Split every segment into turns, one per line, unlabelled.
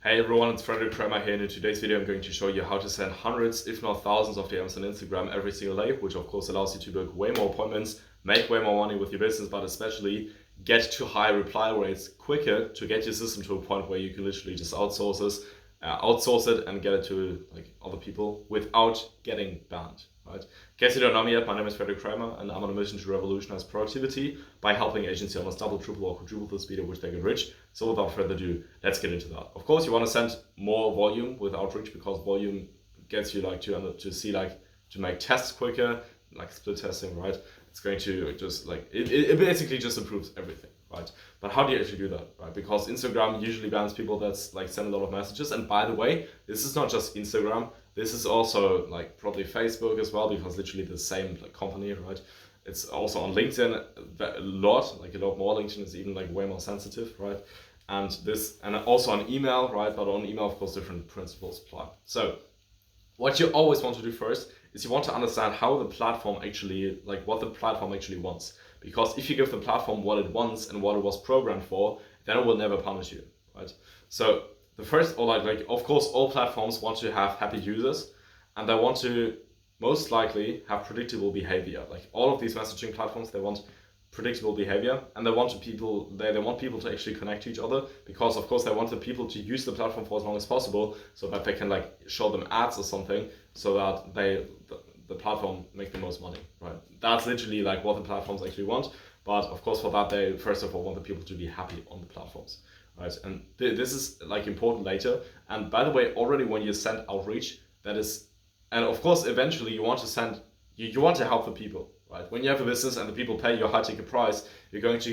Hey everyone, it's Frederick Kramer here, and in today's video I'm going to show you how to send hundreds, if not thousands of DMs on Instagram every single day, which of course allows you to book way more appointments, make way more money with your business, but especially get to high reply rates quicker to get your system to a point where you can literally just outsource it and get it to like other people without getting banned. Right? In case you don't know me yet, my name is Frederick Kramer and I'm on a mission to revolutionize productivity by helping agency owners double, triple, or quadruple the speed at which they get rich. So without further ado, let's get into that. Of course, you want to send more volume with outreach because volume gets you to make tests quicker, like split testing, right? It's going to just it basically just improves everything, right? But how do you actually do that, right? Because Instagram usually bans people that's like send a lot of messages. And by the way, this is not just Instagram. This is also like probably Facebook as well, because literally the same like company, right? It's also on LinkedIn a lot more. LinkedIn is even like way more sensitive, right? And also on email, right? But on email, of course, different principles apply. So what you always want to do first is you want to understand how the platform actually, what the platform actually wants. Because if you give the platform what it wants and what it was programmed for, then it will never punish you, right? So the first, of course, all platforms want to have happy users, and they want to most likely have predictable behavior. Like all of these messaging platforms, they want predictable behavior, and they want people to actually connect to each other, because of course they want the people to use the platform for as long as possible, so that they can like show them ads or something, so that the platform make the most money, right? That's literally like what the platforms actually want. But of course, for that, they first of all want the people to be happy on the platforms, right? And this is like important later. And by the way, already when you send outreach, and of course, eventually you want to help the people, right? When you have a business and the people pay you a high ticket price, you're going to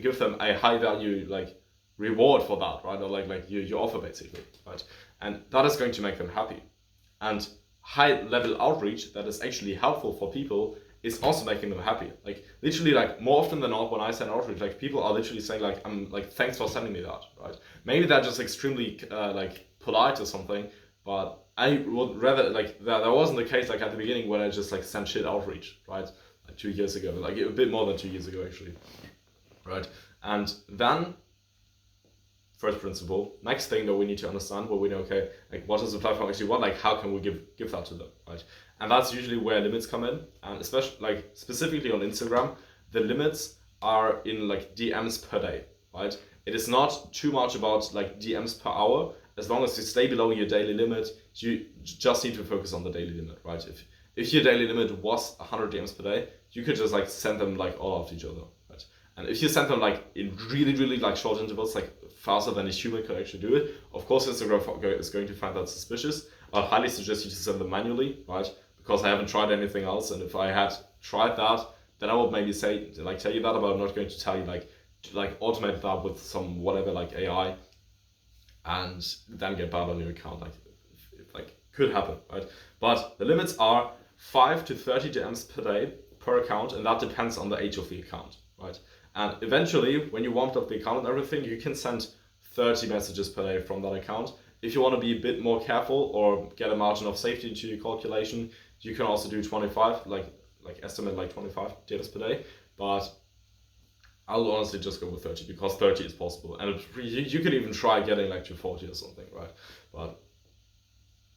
give them a high value reward for that, right? Or like your offer basically, right? And that is going to make them happy. And high level outreach that is actually helpful for people is also making them happy. Like literally, like more often than not, when I send outreach, like people are literally saying like, "I'm like, thanks for sending me that," right? Maybe they're just extremely polite or something, but I would rather that wasn't the case like at the beginning when I just like sent shit outreach, right? Like 2 years ago, like a bit more than 2 years ago actually, right? And then first principle, next thing that we need to understand, where we know, okay, like what does the platform actually want? Like how can we give that to them, right? And that's usually where limits come in, and especially specifically on Instagram, the limits are in like DMs per day, right? It is not too much about like DMs per hour. As long as you stay below your daily limit, you just need to focus on the daily limit, right? If your daily limit was 100 DMs per day, you could just like send them like all after each other, right? And if you send them like in really, really like short intervals, like faster than a human could actually do it, of course Instagram is going to find that suspicious. I highly suggest you to send them manually, right? Because I haven't tried anything else, and if I had tried that, then I would maybe tell you that, but I'm not going to tell you to automate that with some whatever like AI, and then get banned on your account. Like could happen, right? But the limits are 5 to 30 DMs per day per account, and that depends on the age of the account, right? And eventually, when you warmed up the account and everything, you can send 30 messages per day from that account. If you want to be a bit more careful or get a margin of safety into your calculation, you can also do 25, estimate like 25 DMs per day. But I'll honestly just go with 30, because 30 is possible. And you could even try getting like to 40 or something, right? But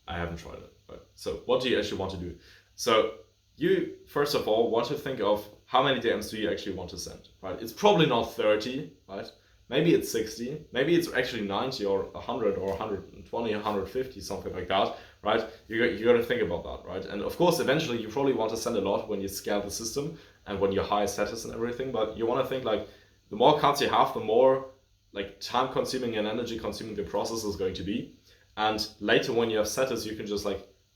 I haven't tried it, right? So what do you actually want to do? So you, first of all, want to think of how many DMs do you actually want to send, right? It's probably not 30, right? Maybe it's 60, maybe it's actually 90 or 100 or 120, 150, something like that, right? You got to think about that, right? And of course, eventually you probably want to send a lot when you scale the system and when you hire status and everything, but you want to think like the more accounts you have, the more like time consuming and energy consuming the process is going to be. And later when you have status, you can just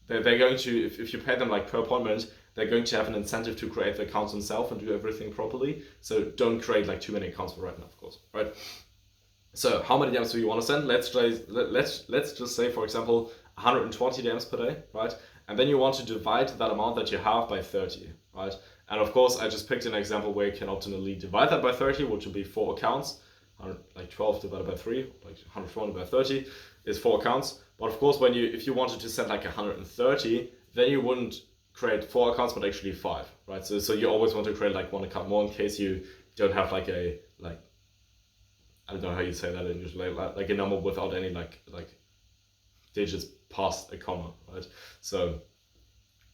they're going to, if you pay them like per appointment, they're going to have an incentive to create the accounts themselves and do everything properly. So don't create like too many accounts for right now, of course, right? So how many DMs do you want to send? Let's just say, for example, 120 DMs per day, right? And then you want to divide that amount that you have by 30, right? And of course, I just picked an example where you can optimally divide that by 30, which would be 4 accounts. 12 divided by 3, like 120 by 30 is 4 accounts. But of course, if you wanted to send like 130, then you wouldn't create 4 accounts, but actually 5, right? So you always want to create like 1 account more in case you don't have I don't know how you say that in English, like a number without any like digits past a comma, right? So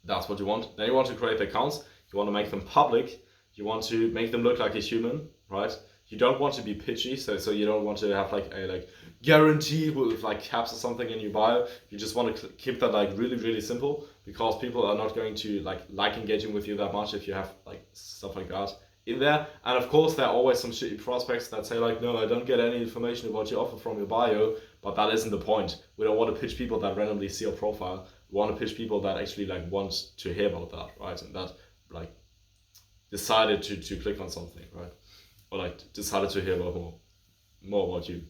that's what you want. Then you want to create the accounts. You want to make them public. You want to make them look like a human, right? You don't want to be pitchy, so you don't want to have like a guarantee with like caps or something in your bio. You just want to keep that like really simple, because people are not going to like engaging with you that much if you have like stuff like that in there. And of course there are always some shitty prospects that say like, no, I don't get any information about your offer from your bio, but that isn't the point. We don't want to pitch people that randomly see your profile. We want to pitch people that actually like want to hear about that, right? And that like decided to click on something, right? Or like decided to hear about more about you,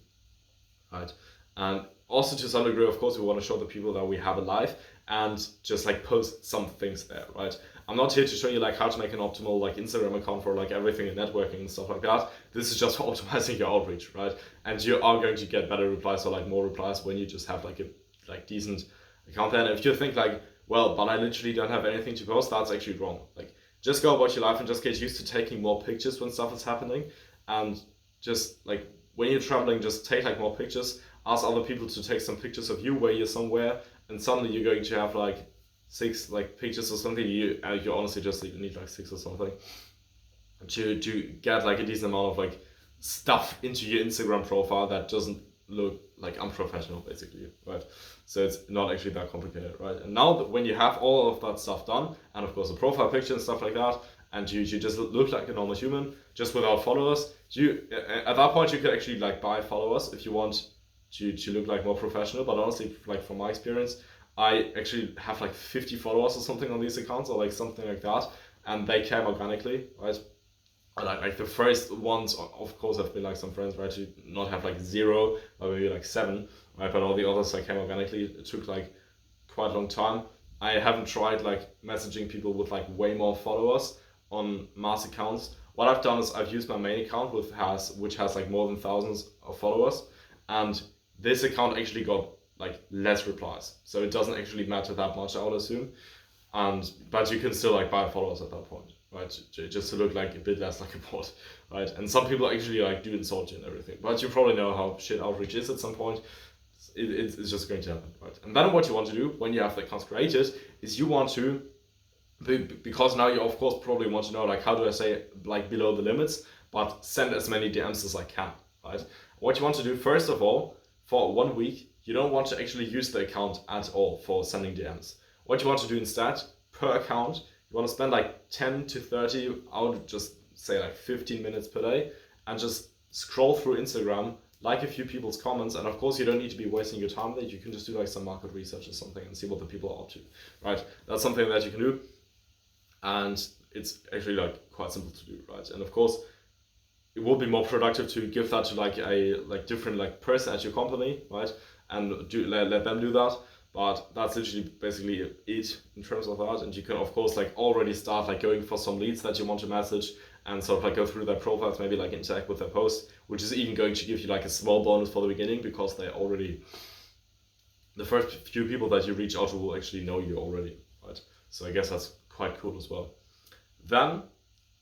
right? And also to some degree, of course, we want to show the people that we have a life and just like post some things there, right? I'm not here to show you like how to make an optimal like Instagram account for like everything in networking and stuff like that. This is just for optimizing your outreach, right? And you are going to get better replies or like more replies when you just have like a like decent account there. And if you think like, well, but I literally don't have anything to post, that's actually wrong. Like, just go about your life and just get used to taking more pictures when stuff is happening. And just like when you're traveling, just take like more pictures. Ask other people to take some pictures of you where you're somewhere, and suddenly you're going to have like 6 like pictures or something. You honestly just need like 6 or something to get like a decent amount of like stuff into your Instagram profile that doesn't look like unprofessional, basically, right? So it's not actually that complicated, right? And now that when you have all of that stuff done, and of course a profile picture and stuff like that, and you just look like a normal human, just without followers, you at that point you could actually like buy followers if you want to look like more professional. But honestly, like from my experience, I actually have like 50 followers or something on these accounts, or like something like that, and they came organically, right? Like the first ones, of course, have been like some friends, right? To not have like 0 or maybe like 7, right? But all the others like came organically. It took like quite a long time. I haven't tried like messaging people with like way more followers on mass accounts. What I've done is I've used my main account which has like more than thousands of followers, and this account actually got like less replies. So it doesn't actually matter that much, I would assume. But you can still like buy followers at that point, right? Just to look like a bit less like a bot, right? And some people actually like do insult you and everything, but you probably know how shit outreach is at some point. It's just going to happen, right? And then what you want to do when you have the accounts created is you want to, because now you of course probably want to know like how do I say like below the limits, but send as many DMs as I can, right? What you want to do first of all, for 1 week, you don't want to actually use the account at all for sending DMs. What you want to do instead, per account, you want to spend like 10 to 30, I would just say like 15 minutes per day, and just scroll through Instagram, like a few people's comments. And of course you don't need to be wasting your time there. You can just do like some market research or something and see what the people are up to, right? That's something that you can do, and it's actually like quite simple to do, right? And of course it will be more productive to give that to like a different like person at your company, right? And let them do that. But that's literally basically it in terms of that. And you can of course like already start like going for some leads that you want to message, and sort of like go through their profiles, maybe like interact with their posts, which is even going to give you like a small bonus for the beginning, because they already, the first few people that you reach out to will actually know you already, right? So I guess that's quite cool as well. Then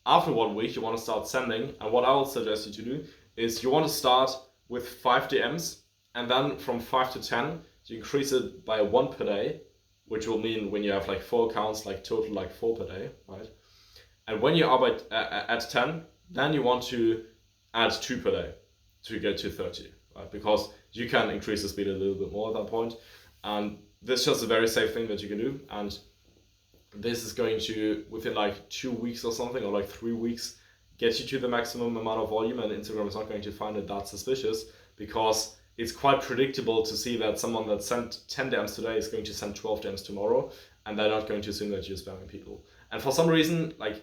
after 1 week, you want to start sending, and what I would suggest you to do is you want to start with 5 DMs, and then from 5 to 10, you increase it by 1 per day, which will mean when you have like 4 accounts, like total like 4 per day, right? And when you are at 10, then you want to add 2 per day to get to 30, right? Because you can increase the speed a little bit more at that point. And this is just a very safe thing that you can do. And this is going to, within like 2 weeks or something, or like 3 weeks, get you to the maximum amount of volume, and Instagram is not going to find it that suspicious, because it's quite predictable to see that someone that sent 10 DMs today is going to send 12 DMs tomorrow, and they're not going to assume that you're spamming people. And for some reason, like,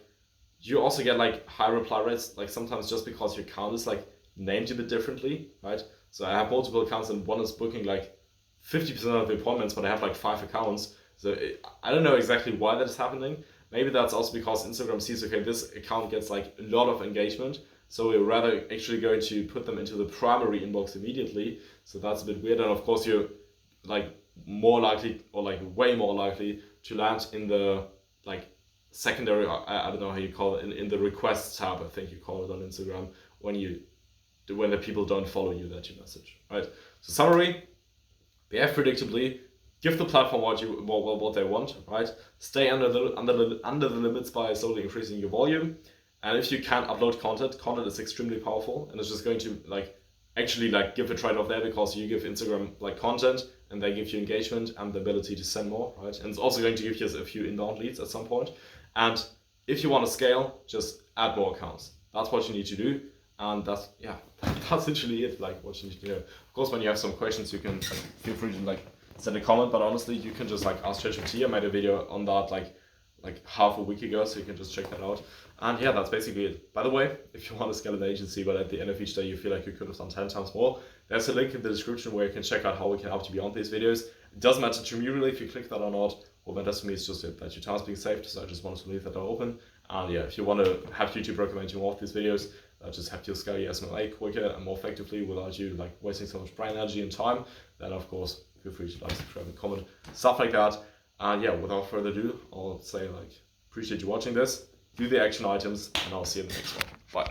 you also get like high reply rates, like sometimes just because your account is like named a bit differently, right? So I have multiple accounts, and one is booking like 50% of the appointments, but I have like 5 accounts. So I don't know exactly why that is happening. Maybe that's also because Instagram sees, okay, this account gets like a lot of engagement, so we're rather actually going to put them into the primary inbox immediately. So that's a bit weird. And of course you're like more likely, or like way more likely, to land in the like secondary, I don't know how you call it, in the requests tab, I think you call it on Instagram, when you when the people don't follow you that you message, right? So summary, behave predictably, give the platform what they want, right? Stay under the limits by slowly increasing your volume. And if you can upload content is extremely powerful, and it's just going to actually give a trade-off there, because you give Instagram content and they give you engagement and the ability to send more, right? And it's also going to give you a few inbound leads at some point. And if you want to scale, just add more accounts. That's what you need to do. And that's literally it, what you need to do. Of course, when you have some questions, you can feel free to send a comment, but honestly, you can just ask ChatGPT. I made a video on that half a week ago, so you can just check that out. And yeah, that's basically it. By the way, if you want to scale an agency, but at the end of each day you feel like you could have done 10 times more, there's a link in the description where you can check out how we can help you beyond these videos. It doesn't matter to me really if you click that or not. What matters to me is just that your time is being saved, so I just wanted to leave that door open. And yeah, if you want to have YouTube recommend you more of these videos, just have you scale your SMLA quicker and more effectively without you wasting so much brain energy and time, then of course feel free to subscribe, and comment, stuff like that. And yeah, without further ado, I'll say appreciate you watching this. Do the action items, and I'll see you in the next one. Bye.